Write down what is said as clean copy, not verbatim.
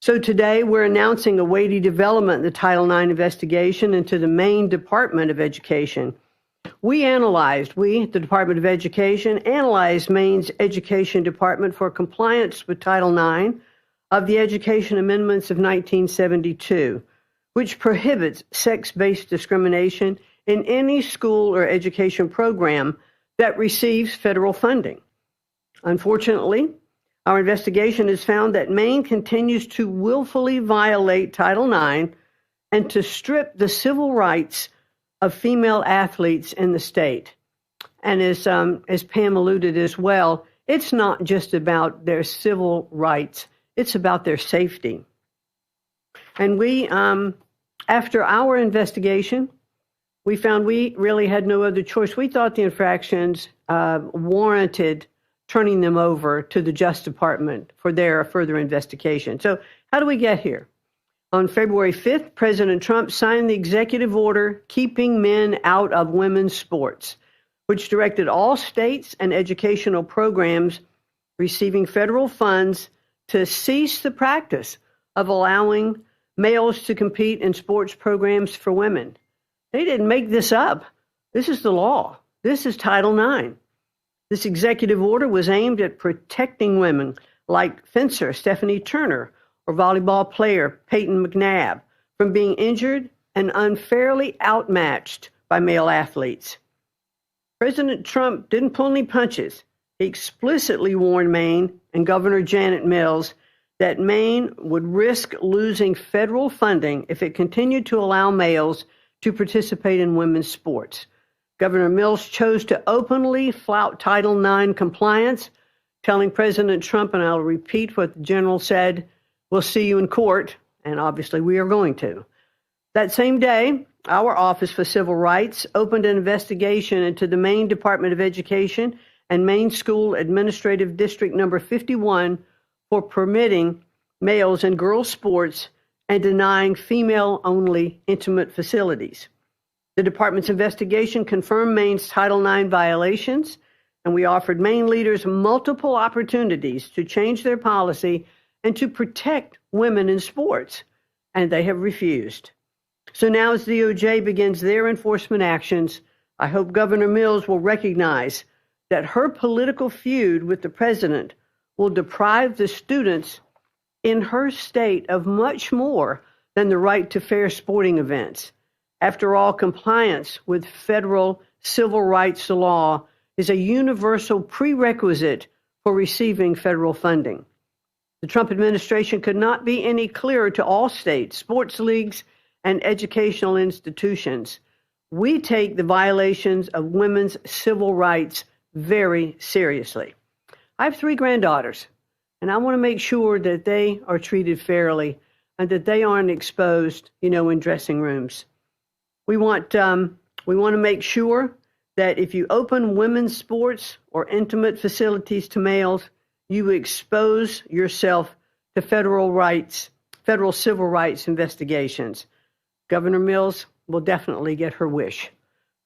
So today we're announcing a weighty development in the Title IX investigation into the Maine Department of Education. The Department of Education, analyzed Maine's Education Department for compliance with Title IX of the Education Amendments of 1972, which prohibits sex-based discrimination in any school or education program that receives federal funding. Unfortunately, our investigation has found that Maine continues to willfully violate Title IX and to strip the civil rights of female athletes in the state. And as Pam alluded as well, it's not just about their civil rights, it's about their safety. And we, after our investigation, we found we really had no other choice. We thought the infractions warranted turning them over to the Justice Department for their further investigation. So how do we get here? On February 5th, President Trump signed the executive order keeping men out of women's sports, which directed all states and educational programs receiving federal funds to cease the practice of allowing males to compete in sports programs for women. They didn't make this up. This is the law. This is Title IX. This executive order was aimed at protecting women like fencer Stephanie Turner or volleyball player Peyton McNabb from being injured and unfairly outmatched by male athletes. President Trump didn't pull any punches. He explicitly warned Maine and Governor Janet Mills that Maine would risk losing federal funding if it continued to allow males to participate in women's sports. Governor Mills chose to openly flout Title IX compliance, telling President Trump, and I'll repeat what the general said, "We'll see you in court," and obviously we are going to. That same day, our Office for Civil Rights opened an investigation into the Maine Department of Education and Maine School Administrative District Number 51 for permitting males and girls sports and denying female-only intimate facilities. The department's investigation confirmed Maine's Title IX violations, and we offered Maine leaders multiple opportunities to change their policy and to protect women in sports, and they have refused. So now as the DOJ begins their enforcement actions, I hope Governor Mills will recognize that her political feud with the president will deprive the students in her state of much more than the right to fair sporting events. After all, compliance with federal civil rights law is a universal prerequisite for receiving federal funding. The Trump administration could not be any clearer to all states, sports leagues, and educational institutions. We take the violations of women's civil rights very seriously. I have 3 granddaughters, and I want to make sure that they are treated fairly and that they aren't exposed, in dressing rooms. We want to make sure that if you open women's sports or intimate facilities to males, you expose yourself to federal civil rights investigations. Governor Mills will definitely get her wish.